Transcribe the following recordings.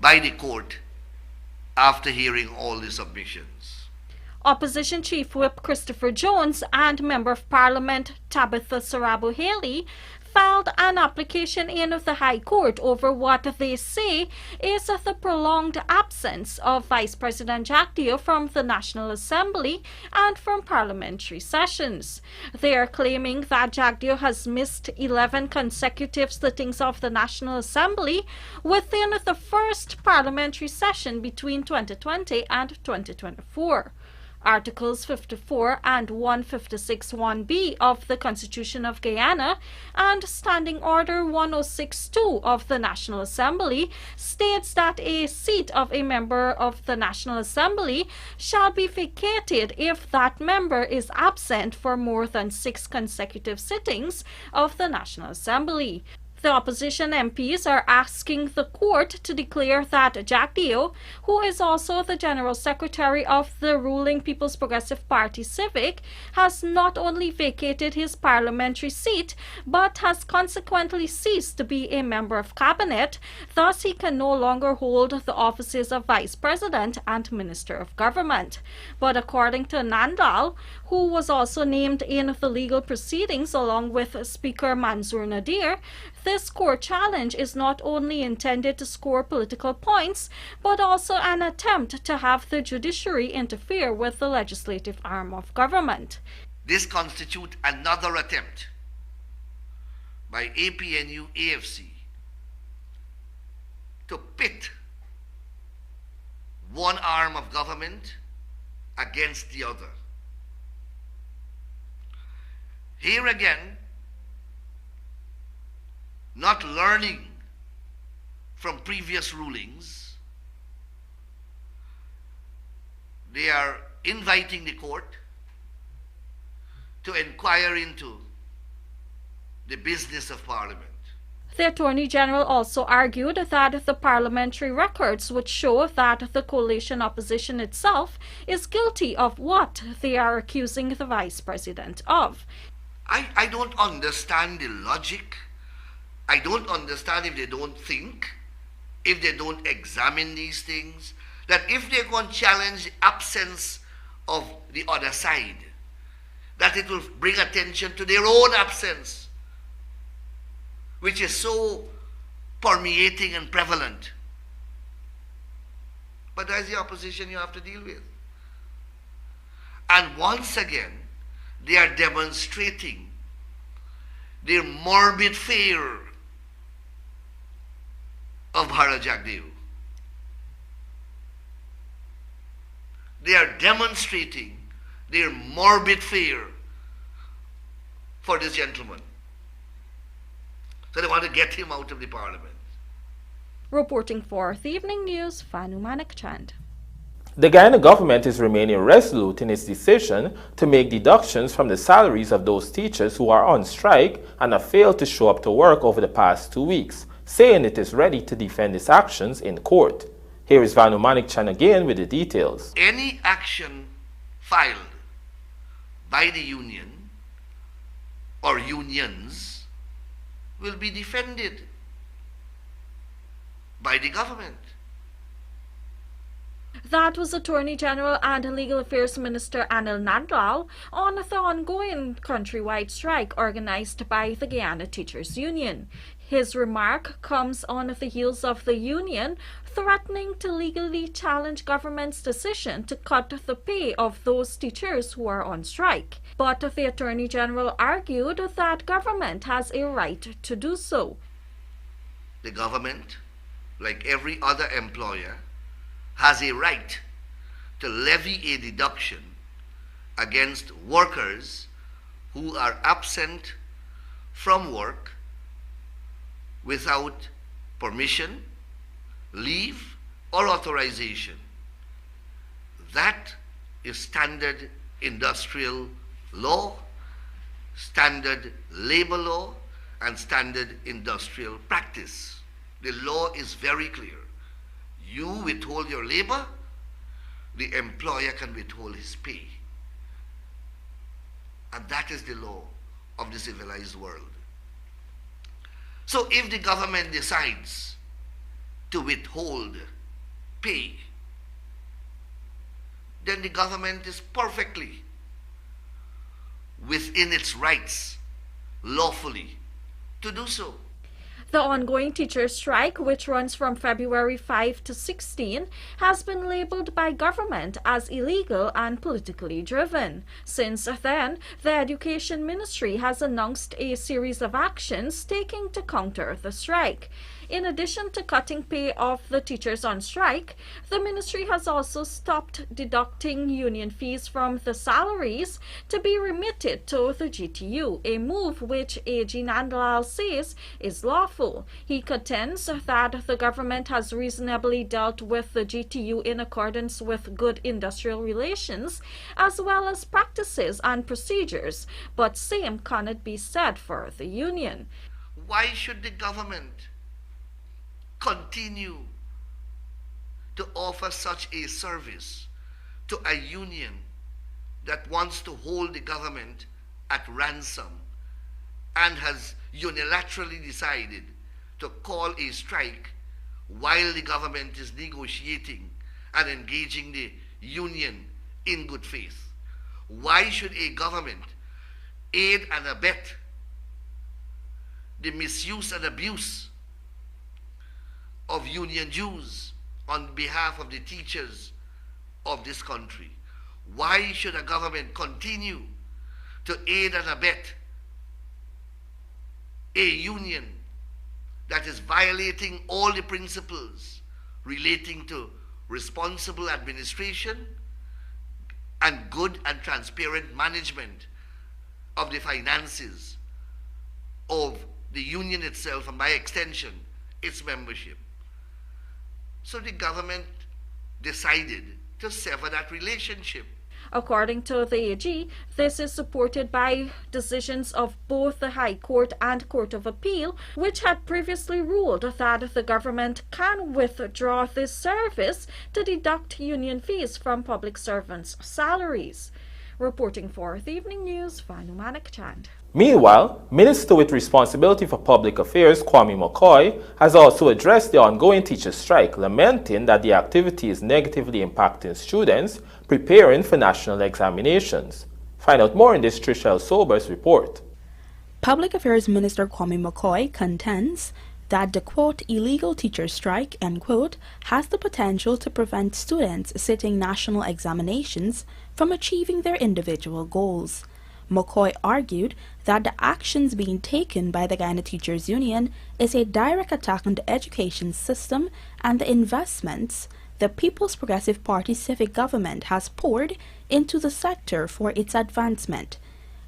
by the court after hearing all the submissions. Opposition Chief Whip Christopher Jones and Member of Parliament Tabitha Sarabo Haley filed an application in the High Court over what they say is the prolonged absence of Vice President JAGDEO from the National Assembly and from parliamentary sessions. They are claiming that JAGDEO has missed 11 consecutive sittings of the National Assembly within the first parliamentary session between 2020 and 2024. Articles 54 and 156(1)(b) of the Constitution of Guyana and Standing Order 1062 of the National Assembly states that a seat of a member of the National Assembly shall be vacated if that member is absent for more than 6 consecutive sittings of the National Assembly. The opposition MPs are asking the court to declare that JAGDEO, who is also the General Secretary of the ruling People's Progressive Party Civic, has not only vacated his parliamentary seat, but has consequently ceased to be a member of cabinet. Thus, he can no longer hold the offices of Vice President and Minister of Government. But according to NANDLALL, who was also named in the legal proceedings along with Speaker Manzoor Nadir, this court challenge is not only intended to score political points, but also an attempt to have the judiciary interfere with the legislative arm of government. This constitutes another attempt by APNU AFC to pit one arm of government against the other. Here again, not learning from previous rulings, they are inviting the court to inquire into the business of Parliament. The Attorney General also argued that the parliamentary records would show that the coalition opposition itself is guilty of what they are accusing the Vice President of. I don't understand the logic. I don't understand if they don't think, if they don't examine these things, that if they're going to challenge the absence of the other side, that it will bring attention to their own absence, which is so permeating and prevalent. But that's the opposition you have to deal with. And once again, they are demonstrating their morbid fear of JAGDEO. They are demonstrating their morbid fear for this gentleman. So they want to get him out of the parliament. Reporting for the Evening News, Fanu Manikchand. The Guyana government is remaining resolute in its decision to make deductions from the salaries of those teachers who are on strike and have failed to show up to work over the past 2 weeks, saying it is ready to defend its actions in court. Here is Vanu Manikchand again with the details. Any action filed by the union or unions will be defended by the government. That was Attorney General and Legal Affairs Minister Anil Nandlall on the ongoing countrywide strike organized by the Guyana Teachers Union. His remark comes on the heels of the union threatening to legally challenge government's decision to cut the pay of those teachers who are on strike. But the Attorney General argued that government has a right to do so. The government, like every other employer, has a right to levy a deduction against workers who are absent from work without permission, leave, or authorization. That is standard industrial law, standard labor law, and standard industrial practice. The law is very clear. You withhold your labor, the employer can withhold his pay. And that is the law of the civilized world. So if the government decides to withhold pay, then the government is perfectly within its rights, lawfully, to do so. The ongoing teacher strike, which runs from February 5 to 16, has been labeled by government as illegal and politically driven. Since then, the Education Ministry has announced a series of actions taking to counter the strike. In addition to cutting pay of the teachers on strike, the ministry has also stopped deducting union fees from the salaries to be remitted to the GTU, a move which AG NANDLALL says is lawful. He contends that the government has reasonably dealt with the GTU in accordance with good industrial relations as well as practices and procedures, but same cannot be said for the union. Why should the government continue to offer such a service to a union that wants to hold the government at ransom and has unilaterally decided to call a strike while the government is negotiating and engaging the union in good faith? Why should a government aid and abet the misuse and abuse of union dues on behalf of the teachers of this country? Why should a government continue to aid and abet a union that is violating all the principles relating to responsible administration and good and transparent management of the finances of the union itself and by extension its membership? So the government decided to sever that relationship. According to the AG, this is supported by decisions of both the High Court and Court of Appeal, which had previously ruled that the government can withdraw this service to deduct union fees from public servants' salaries. Reporting for the Evening News, Vanu Manik-Chand. Meanwhile, Minister with responsibility for public affairs Kwame McCoy has also addressed the ongoing teacher strike, lamenting that the activity is negatively impacting students preparing for national examinations. Find out more in this Trishelle Sobers report. Public Affairs Minister Kwame McCoy contends that the, quote, illegal teacher strike, end quote, has the potential to prevent students sitting national examinations from achieving their individual goals. McCoy argued that the actions being taken by the Ghana Teachers Union is a direct attack on the education system and the investments the People's Progressive Party civic government has poured into the sector for its advancement.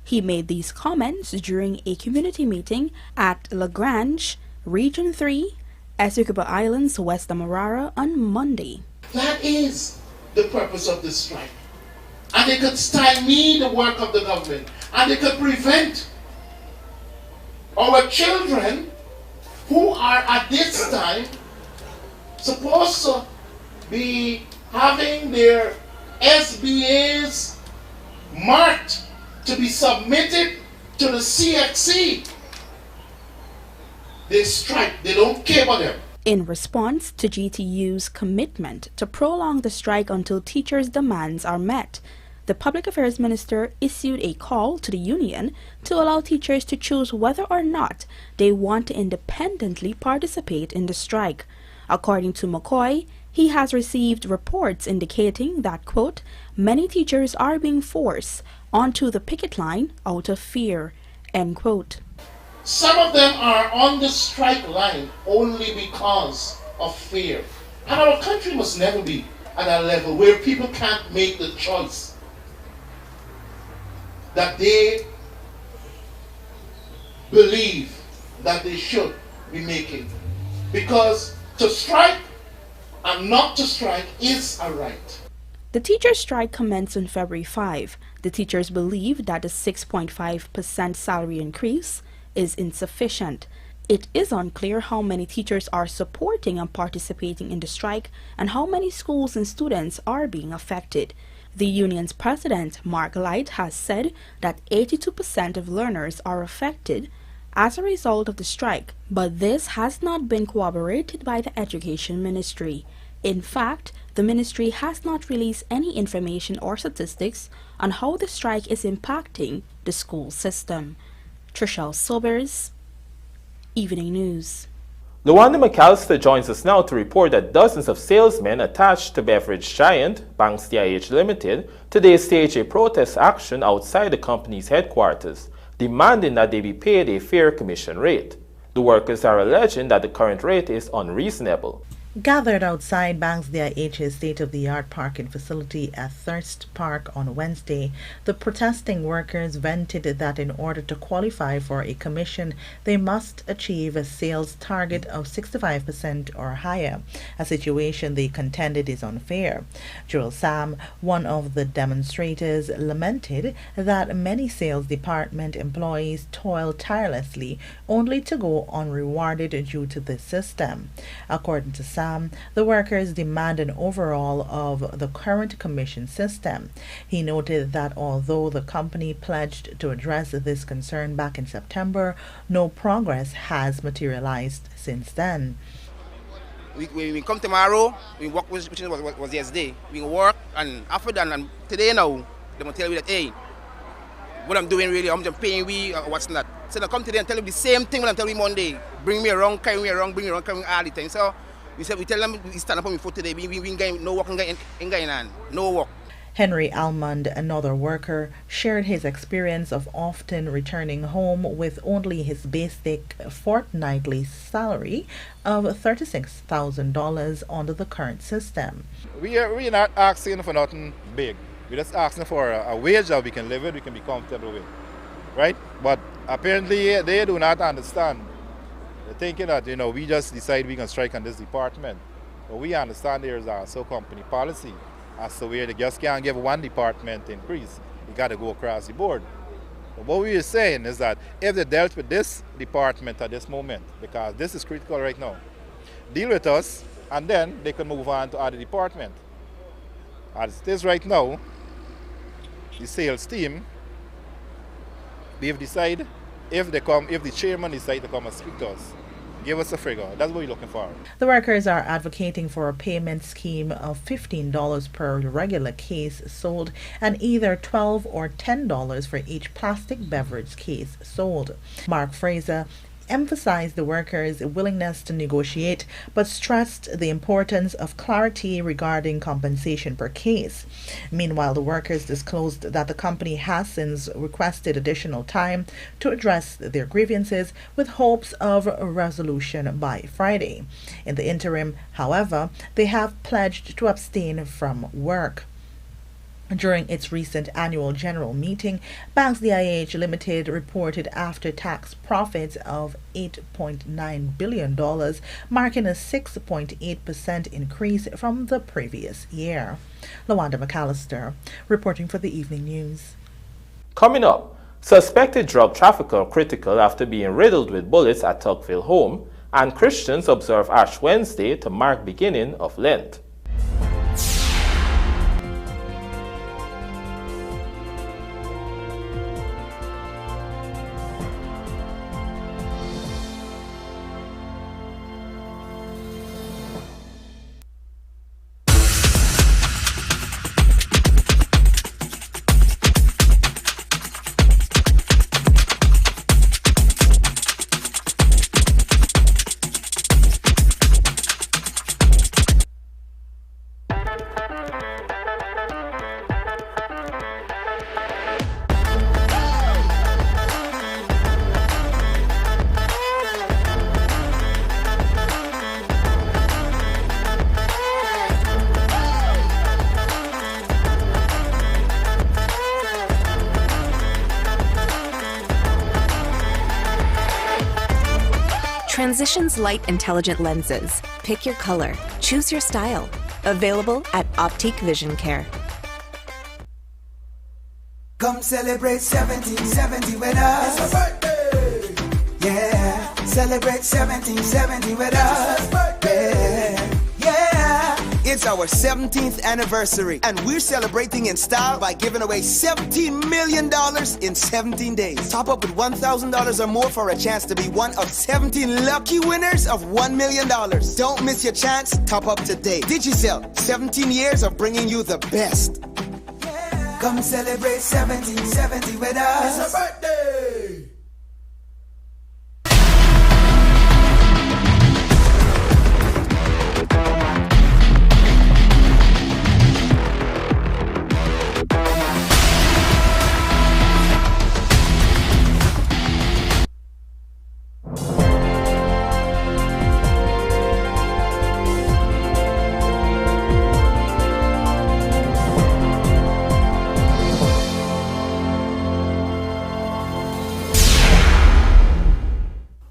He made these comments during a community meeting at Lagrange, Region 3, Essequibo Islands, West Amarara on Monday. That is the purpose of this strike. And they could stymie the work of the government. And they could prevent our children who are at this time supposed to be having their SBAs marked to be submitted to the CXC. They strike. They don't care about them. In response to GTU's commitment to prolong the strike until teachers' demands are met, the Public Affairs Minister issued a call to the union to allow teachers to choose whether or not they want to independently participate in the strike. According to McCoy, he has received reports indicating that, quote, many teachers are being forced onto the picket line out of fear, end quote. Some of them are on the strike line only because of fear. And our country must never be at a level where people can't make the choice that they believe that they should be making. Because to strike and not to strike is a right. The teacher strike commenced on February 5. The teachers believe that the 6.5% salary increase is insufficient. It is unclear how many teachers are supporting and participating in the strike and how many schools and students are being affected. The union's president, Mark Light, has said that 82% of learners are affected as a result of the strike, but this has not been corroborated by the Education Ministry. In fact, the ministry has not released any information or statistics on how the strike is impacting the school system. Trishelle Sobers, Evening News. Luanda McAllister joins us now to report that dozens of salesmen attached to beverage giant Banks DIH Limited today staged a protest action outside the company's headquarters, demanding that they be paid a fair commission rate. The workers are alleging that the current rate is unreasonable. Gathered outside Banks DIH's state-of-the-art parking facility at Thirst Park on Wednesday, the protesting workers vented that in order to qualify for a commission, they must achieve a sales target of 65% or higher, a situation they contended is unfair. Joel Sam, one of the demonstrators, lamented that many sales department employees toil tirelessly only to go unrewarded due to this system. According to Sam, the workers demand an overhaul of the current commission system. He noted that although the company pledged to address this concern back in September, no progress has materialized since then. We come tomorrow, we work, which was yesterday. We work, and after that, and today now, they will tell me that, hey, what I'm doing really, I'm just paying we, what's not. So they come today and tell me the same thing when I'm telling me Monday. Bring me around, carry me around, bring me around, carry me all the time. So we tell them we stand up on my foot today. We no work in going on, no work. Henry Almond, another worker, shared his experience of often returning home with only his basic fortnightly salary of $36,000 under the current system. We're not asking for nothing big. We're just asking for a wage that we can live with, we can be comfortable with, right? But apparently they do not understand. They're thinking that, we just decide we can strike on this department. But we understand there's also company policy as to where they just can't give one department increase. You got to go across the board. But what we are saying is that if they dealt with this department at this moment, because this is critical right now, deal with us, and then they can move on to other department. As it is right now, the sales team, they've decided if the chairman decides to come and speak to us, give us a figure. That's what we're looking for. The workers are advocating for a payment scheme of $15 per regular case sold and either $12 or $10 for each plastic beverage case sold. Mark Fraser emphasized the workers' willingness to negotiate, but stressed the importance of clarity regarding compensation per case. Meanwhile, the workers disclosed that the company has since requested additional time to address their grievances with hopes of a resolution by Friday. In the interim, however, they have pledged to abstain from work. During its recent annual general meeting, Banks DIH Limited reported after-tax profits of $8.9 billion, marking a 6.8% increase from the previous year. Luanda McAllister, reporting for the Evening News. Coming up, suspected drug trafficker critical after being riddled with bullets at Tugville home, and Christians observe Ash Wednesday to mark beginning of Lent. Transitions Light Intelligent Lenses. Pick your color. Choose your style. Available at Optique Vision Care. Come celebrate 1770 with us. It's my birthday. Yeah. Celebrate 1770 with us. It's my birthday. Yeah. It's our 17th anniversary, and we're celebrating in style by giving away $17 million in 17 days. Top up with $1,000 or more for a chance to be one of 17 lucky winners of $1 million. Don't miss your chance. Top up today. Digicel, 17 years of bringing you the best. Come celebrate 1770 with us. It's a birthday.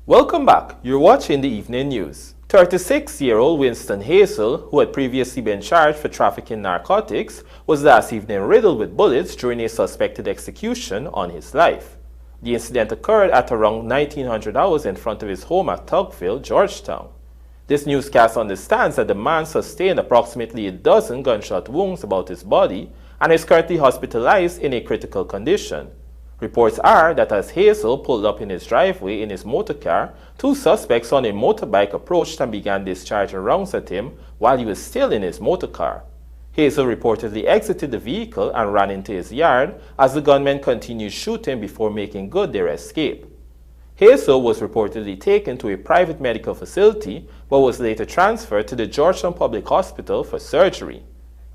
Welcome back. You're watching the evening news. 36-year-old Winston Hazel, who had previously been charged for trafficking narcotics, was last evening riddled with bullets during a suspected execution on his life. The incident occurred at around 1900 hours in front of his home at Tugville, Georgetown. This newscast understands that the man sustained approximately a dozen gunshot wounds about his body and is currently hospitalized in a critical condition. Reports are that as Hazel pulled up in his driveway in his motorcar, two suspects on a motorbike approached and began discharging rounds at him while he was still in his motorcar. Hazel reportedly exited the vehicle and ran into his yard as the gunmen continued shooting before making good their escape. Hazel was reportedly taken to a private medical facility but was later transferred to the Georgetown Public Hospital for surgery.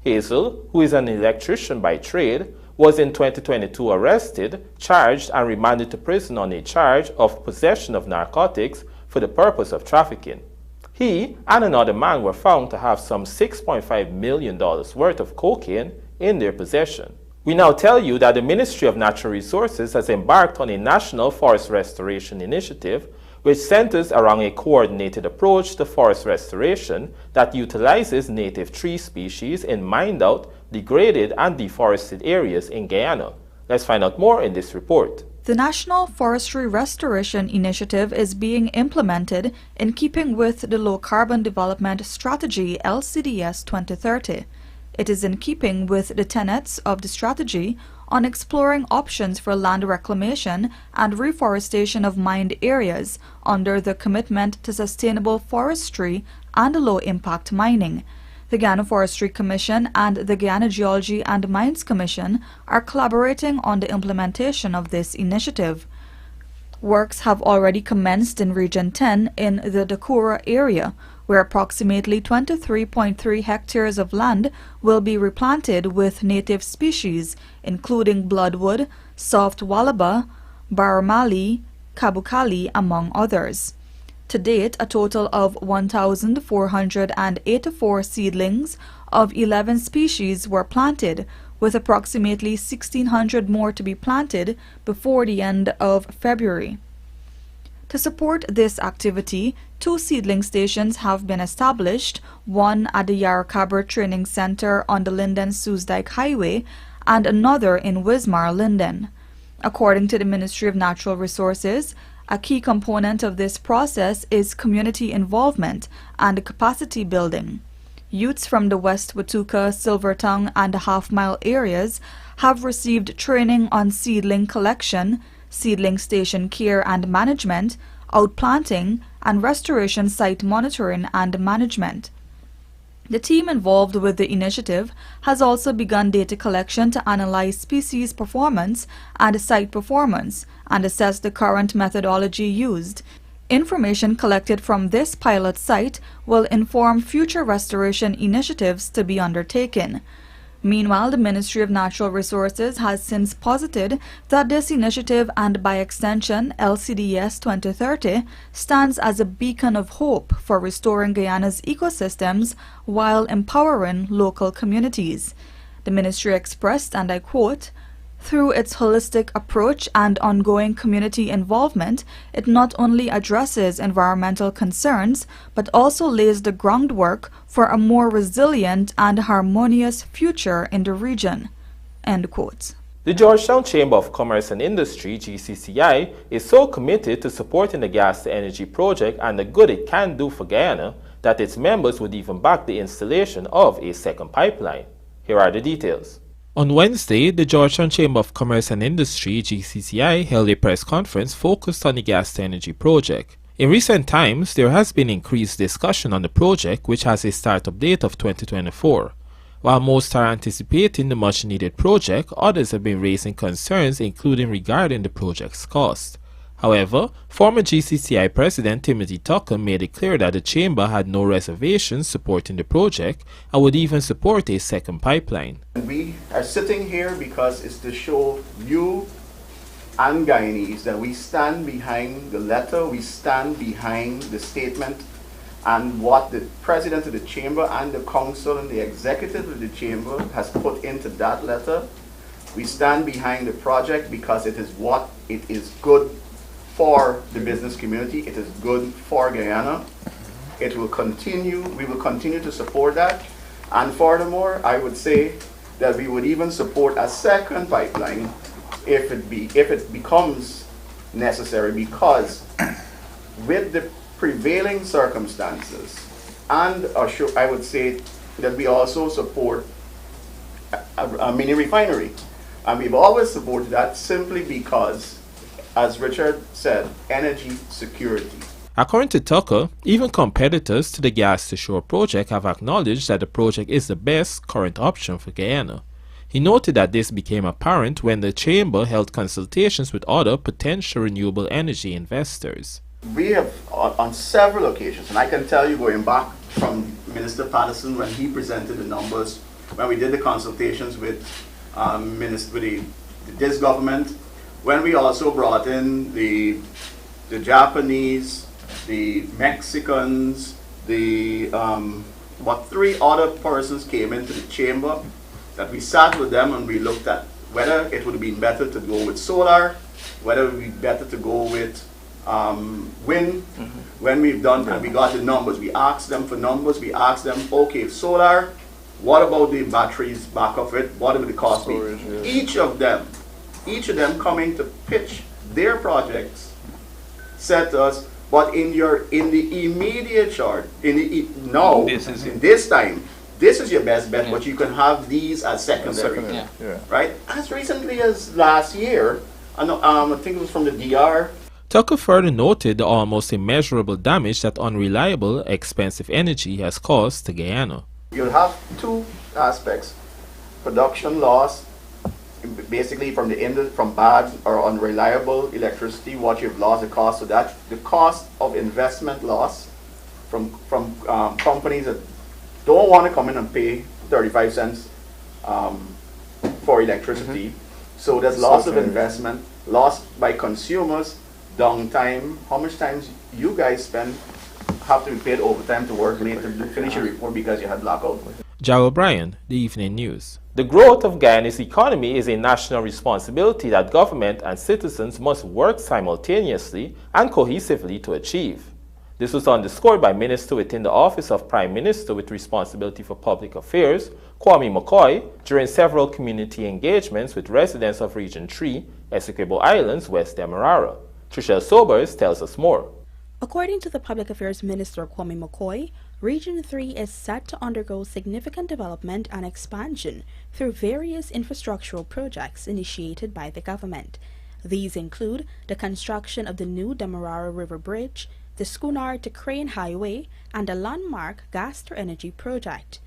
Hazel, who is an electrician by trade, was in 2022 arrested, charged, and remanded to prison on a charge of possession of narcotics for the purpose of trafficking. He and another man were found to have some $6.5 million worth of cocaine in their possession. We now tell you that the Ministry of Natural Resources has embarked on a national forest restoration initiative which centers around a coordinated approach to forest restoration that utilizes native tree species in mined-out, degraded, and deforested areas in Guyana. Let's find out more in this report. The National Forestry Restoration Initiative is being implemented in keeping with the Low Carbon Development Strategy LCDS 2030. It is in keeping with the tenets of the strategy on exploring options for land reclamation and reforestation of mined areas under the commitment to sustainable forestry and low-impact mining. The Guyana Forestry Commission and the Guyana Geology and Mines Commission are collaborating on the implementation of this initiative. Works have already commenced in Region 10 in the Dakura area, where approximately 23.3 hectares of land will be replanted with native species, including bloodwood, soft wallaba, baramali, kabukali, among others. To date, a total of 1,484 seedlings of 11 species were planted, with approximately 1,600 more to be planted before the end of February. To support this activity, 2 seedling stations have been established, one at the Yarracabra Training Center on the Linden-Soosdike Highway and another in Wismar, Linden. According to the Ministry of Natural Resources, a key component of this process is community involvement and capacity building. Youths from the West Watuka, Silvertongue, and the Half-Mile areas have received training on seedling collection, seedling station care and management, outplanting, and restoration site monitoring and management. The team involved with the initiative has also begun data collection to analyze species performance and site performance and assess the current methodology used. Information collected from this pilot site will inform future restoration initiatives to be undertaken. Meanwhile, the Ministry of Natural Resources has since posited that this initiative and by extension LCDS 2030 stands as a beacon of hope for restoring Guyana's ecosystems while empowering local communities. The ministry expressed, and I quote, "Through its holistic approach and ongoing community involvement, it not only addresses environmental concerns, but also lays the groundwork for a more resilient and harmonious future in the region." End quote. The Georgetown Chamber of Commerce and Industry, GCCI, is so committed to supporting the gas-to-energy project and the good it can do for Guyana that its members would even back the installation of a second pipeline. Here are the details. On Wednesday, the Georgetown Chamber of Commerce and Industry, GCCI, held a press conference focused on the gas-to-energy project. In recent times, there has been increased discussion on the project, which has a startup date of 2024. While most are anticipating the much-needed project, others have been raising concerns, including regarding the project's cost. However, former GCCI President Timothy Tucker made it clear that the Chamber had no reservations supporting the project and would even support a second pipeline. We are sitting here because it's to show you and Guyanese that we stand behind the letter, we stand behind the statement, and what the President of the Chamber and the Council and the Executive of the Chamber has put into that letter. We stand behind the project because it is what it is good for the business community. It is good for Guyana. It will continue, we will continue to support that. And furthermore, I would say that we would even support a second pipeline if it becomes necessary, because with the prevailing circumstances, and I would say that we also support a mini refinery. And we've always supported that simply because, as Richard said, energy security. According to Tucker, even competitors to the Gas-to-Shore project have acknowledged that the project is the best current option for Guyana. He noted that this became apparent when the Chamber held consultations with other potential renewable energy investors. We have, on several occasions, and I can tell you going back from Minister Patterson when he presented the numbers, when we did the consultations with this government, when we also brought in the Japanese, the Mexicans, three other persons came into the chamber, that we sat with them and we looked at whether it would have been better to go with solar, whether it would be better to go with wind. When we've done and we got the numbers, we asked them for numbers, we asked them, okay, solar, what about the batteries back of it, what would the cost be? Each of them coming to pitch their projects said to us, but in the immediate chart, this time, this is your best bet, but you can have these as secondary. Right? As recently as last year, I think it was from the DR. Tucker further noted the almost immeasurable damage that unreliable, expensive energy has caused to Guyana. You'll have two aspects: production loss, basically from bad or unreliable electricity, what you've lost, the cost of that, the cost of investment loss from companies that don't want to come in and pay 35 cents for electricity. So there's loss of investment, loss by consumers, downtime. How much time you guys spend have to be paid overtime to work late to finish your report because you had blackout. Jack O'Brien, The Evening News. The growth of Guyana's economy is a national responsibility that government and citizens must work simultaneously and cohesively to achieve. This was underscored by Minister within the Office of Prime Minister with responsibility for public affairs, Kwame McCoy, during several community engagements with residents of Region 3, Essequibo Islands, West Demerara. Trishelle Sobers tells us more. According to the Public Affairs Minister Kwame McCoy, Region 3 is set to undergo significant development and expansion through various infrastructural projects initiated by the government. These include the construction of the new Demerara River Bridge, the Schooner to Crane Highway, and a landmark gas-to-energy project.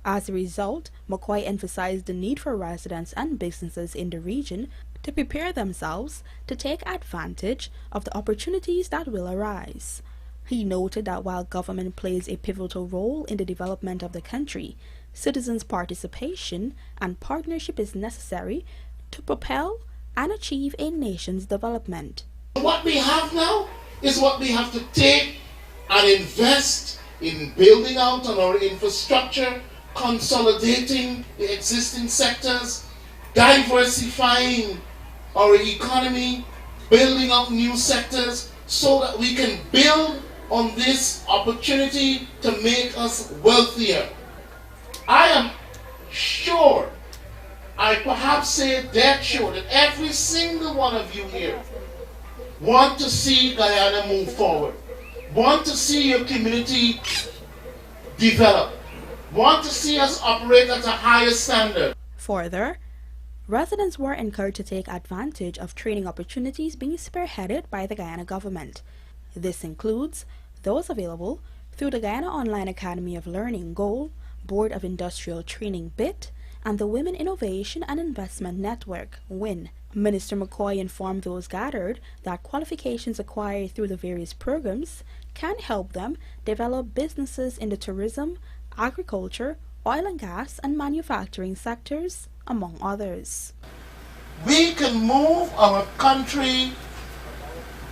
As a result, McCoy emphasized the need for residents and businesses in the region to prepare themselves to take advantage of the opportunities that will arise. He noted that while government plays a pivotal role in the development of the country, citizens' participation and partnership is necessary to propel and achieve a nation's development. What we have now is what we have to take and invest in building out on our infrastructure, consolidating the existing sectors, diversifying our economy, building up new sectors so that we can build on this opportunity to make us wealthier. I am sure, I perhaps say dead sure, that every single one of you here want to see Guyana move forward, want to see your community develop, want to see us operate at a higher standard. Further, residents were encouraged to take advantage of training opportunities being spearheaded by the Guyana government. This includes those available through the Guyana Online Academy of Learning GOAL, Board of Industrial Training BIT, and the Women Innovation and Investment Network WIN. Minister McCoy informed those gathered that qualifications acquired through the various programs can help them develop businesses in the tourism, agriculture, oil and gas, and manufacturing sectors, among others. We can move our country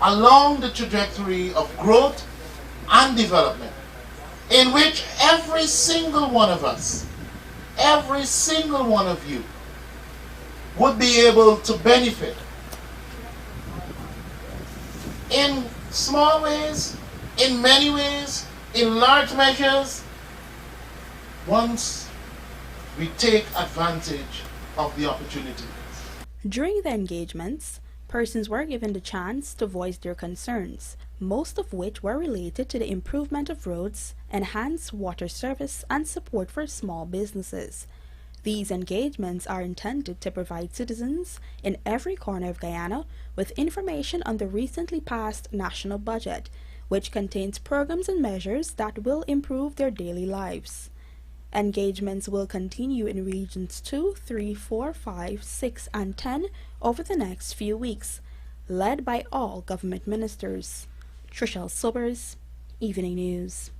along the trajectory of growth and development, in which every single one of us, every single one of you, would be able to benefit in small ways, in many ways, in large measures, once we take advantage of the opportunities. During the engagements, persons were given the chance to voice their concerns, most of which were related to the improvement of roads, enhanced water service, and support for small businesses. These engagements are intended to provide citizens in every corner of Guyana with information on the recently passed national budget, which contains programs and measures that will improve their daily lives. Engagements will continue in Regions 2, 3, 4, 5, 6, and 10 over the next few weeks, led by all government ministers. Trishelle Sobers, Evening News.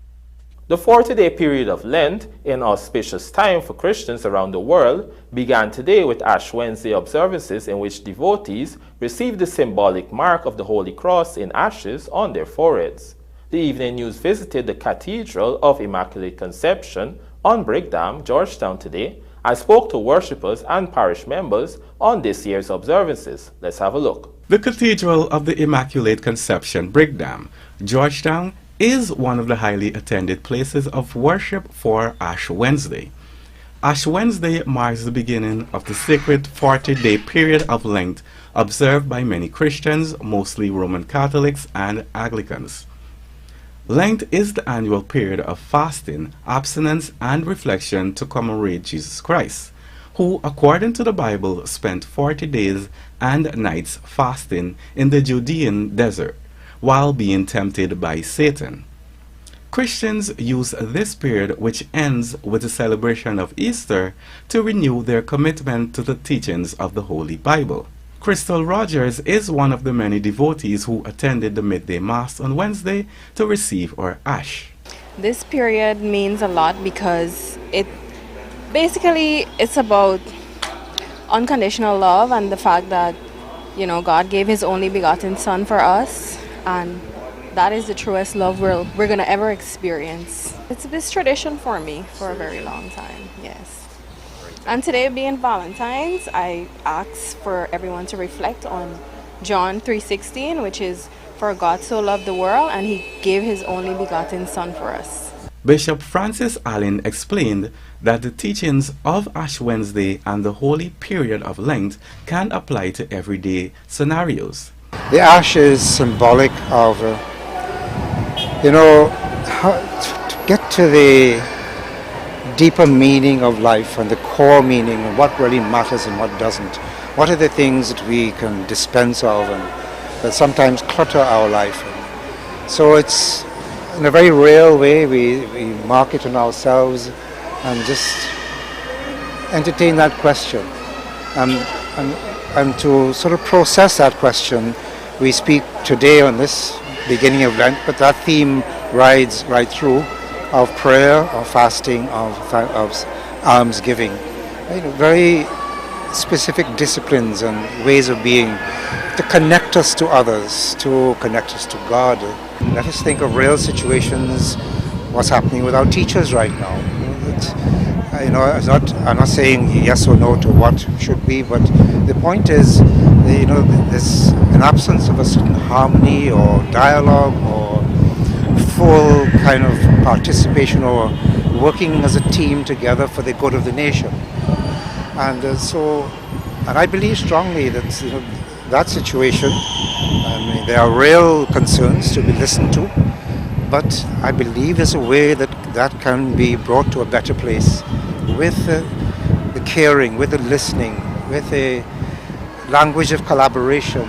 The 40-day period of Lent, an auspicious time for Christians around the world, began today with Ash Wednesday observances in which devotees received the symbolic mark of the Holy Cross in ashes on their foreheads. The Evening News visited the Cathedral of Immaculate Conception on Brickdam, Georgetown today, and spoke to worshippers and parish members on this year's observances. Let's have a look. The Cathedral of the Immaculate Conception, Brickdam, Georgetown, is one of the highly attended places of worship for Ash Wednesday. Ash Wednesday marks the beginning of the sacred 40-day period of Lent observed by many Christians, mostly Roman Catholics and Anglicans. Lent is the annual period of fasting, abstinence, and reflection to commemorate Jesus Christ, who, according to the Bible, spent 40 days and nights fasting in the Judean desert, while being tempted by Satan. Christians use this period, which ends with the celebration of Easter, to renew their commitment to the teachings of the Holy Bible. Crystal Rogers is one of the many devotees who attended the midday mass on Wednesday to receive her ash. This period means a lot because it's about unconditional love and the fact that, God gave His only begotten Son for us, and that is the truest love we're going to ever experience. It's this tradition for me for a very long time, yes. And today being Valentine's, I ask for everyone to reflect on John 3:16, which is, "For God so loved the world, and He gave His only begotten Son for us." Bishop Francis Allen explained that the teachings of Ash Wednesday and the holy period of Lent can apply to everyday scenarios. The ash is symbolic of, to get to the deeper meaning of life and the core meaning of what really matters and what doesn't. What are the things that we can dispense of and that sometimes clutter our life? So it's, in a very real way, we mark it on ourselves and just entertain that question. And to sort of process that question, we speak today on this beginning of Lent, but that theme rides right through, of prayer, of fasting, of almsgiving. Very specific disciplines and ways of being to connect us to others, to connect us to God. Let us think of real situations, what's happening with our teachers right now. I'm not saying yes or no to what should be, but the point is, there's an absence of a certain harmony or dialogue or full kind of participation or working as a team together for the good of the nation. And I believe strongly that that situation, there are real concerns to be listened to, but I believe there's a way that that can be brought to a better place with the caring, with the listening, with a language of collaboration.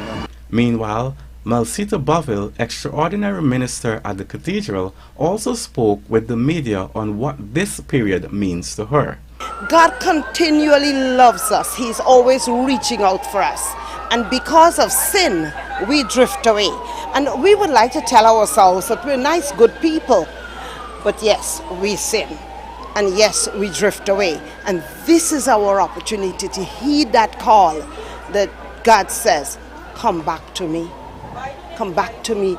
Meanwhile, Malsita Boville, extraordinary minister at the cathedral, also spoke with the media on what this period means to her. God continually loves us. He's always reaching out for us. And because of sin, we drift away. And we would like to tell ourselves that we're nice, good people. But yes, we sin. And yes, we drift away. And this is our opportunity to heed that call that God says, come back to me. Come back to me.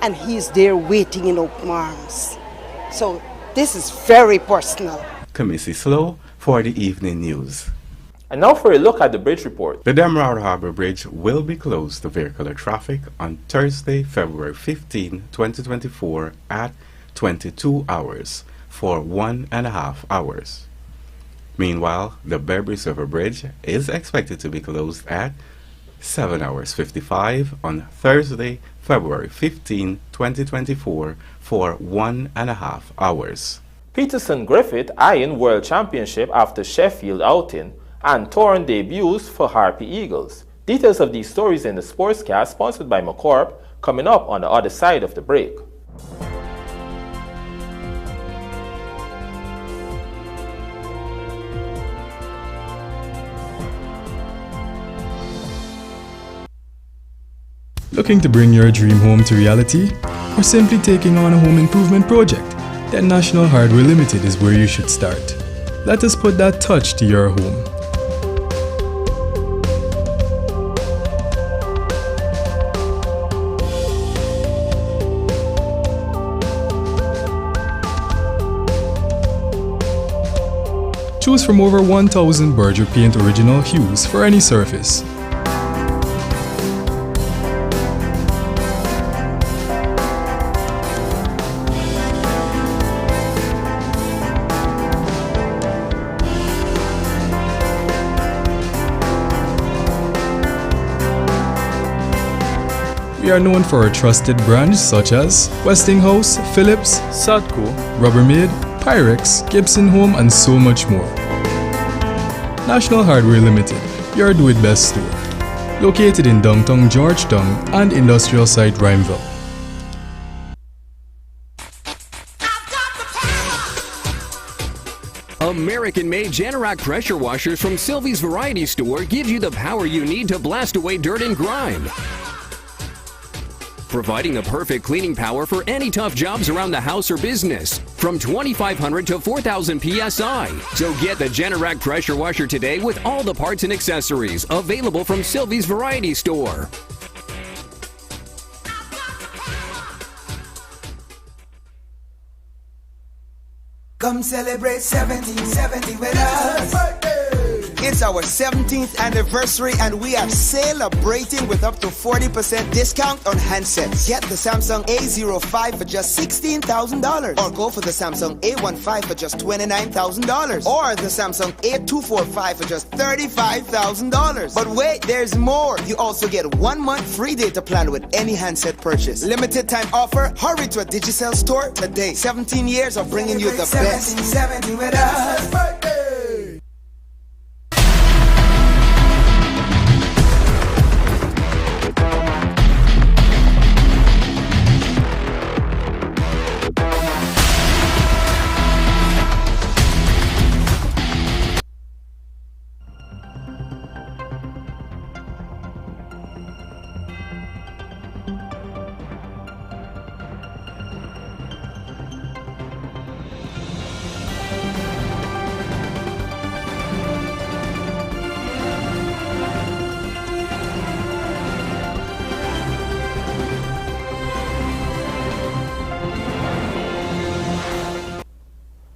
And He's there waiting in open arms. So this is very personal. Kamisi Slow for the evening news. And now for a look at the bridge report. The Demerara Harbor Bridge will be closed to vehicular traffic on Thursday, February 15, 2024 at 22 hours for 1.5 hours. Meanwhile, the Berbris River Bridge is expected to be closed at 7 hours 55 on Thursday, February 15, 2024 for 1.5 hours. Peterson Griffith eyeing World Championship after Sheffield outing and torn debuts for Harpy Eagles. Details of these stories in the Sportscast sponsored by McCorp coming up on the other side of the break. Looking to bring your dream home to reality? Or simply taking on a home improvement project? Then National Hardware Limited is where you should start. Let us put that touch to your home. Choose from over 1,000 Berger Paint original hues for any surface. We are known for our trusted brands such as Westinghouse, Philips, Sadco, Rubbermaid, Pyrex, Gibson Home, and so much more. National Hardware Limited, your do-it-best store. Located in downtown Georgetown and industrial site Rhymeville. American-made Generac pressure washers from Sylvie's Variety Store gives you the power you need to blast away dirt and grime. Providing the perfect cleaning power for any tough jobs around the house or business, from 2,500 to 4,000 PSI. So get the Generac pressure washer today with all the parts and accessories available from Sylvie's Variety Store. Come celebrate 1770 with us. It's our 17th anniversary and we are celebrating with up to 40% discount on handsets. Get the Samsung A05 for just $16,000 or go for the Samsung A15 for just $29,000 or the Samsung A245 for just $35,000. But wait, there's more. You also get 1 month free data plan with any handset purchase. Limited time offer. Hurry to a Digicel store today. 17 years of bringing you the best. 1770 with us.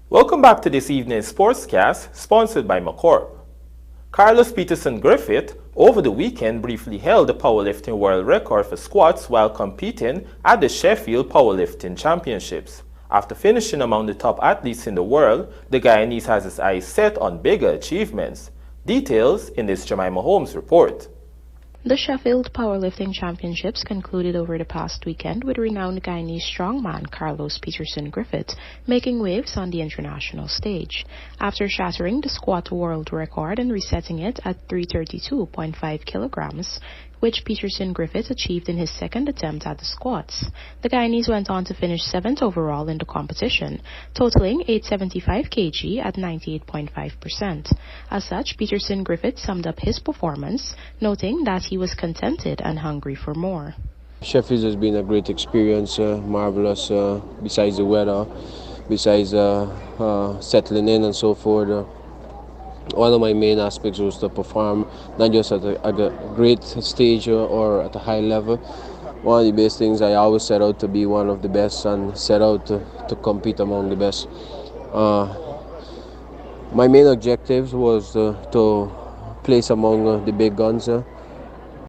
Welcome back to this evening's Sportscast, sponsored by McCorp. Carlos Peterson Griffith, over the weekend, briefly held the powerlifting world record for squats while competing at the Sheffield Powerlifting Championships. After finishing among the top athletes in the world, the Guyanese has his eyes set on bigger achievements. Details in this Jemima Holmes report. The Sheffield Powerlifting Championships concluded over the past weekend with renowned Guyanese strongman Carlos Peterson Griffith making waves on the international stage. After shattering the squat world record and resetting it at 332.5 kilograms, which Peterson Griffith achieved in his second attempt at the squats. The Guyanese went on to finish 7th overall in the competition, totaling 875 kg at 98.5%. As such, Peterson Griffith summed up his performance, noting that he was contented and hungry for more. Sheffield has been a great experience, marvelous, besides the weather, besides settling in and so forth. One of my main aspects was to perform not just at a great stage or at a high level. One of the best things, I always set out to be one of the best and set out to compete among the best. My main objectives was to place among the big guns.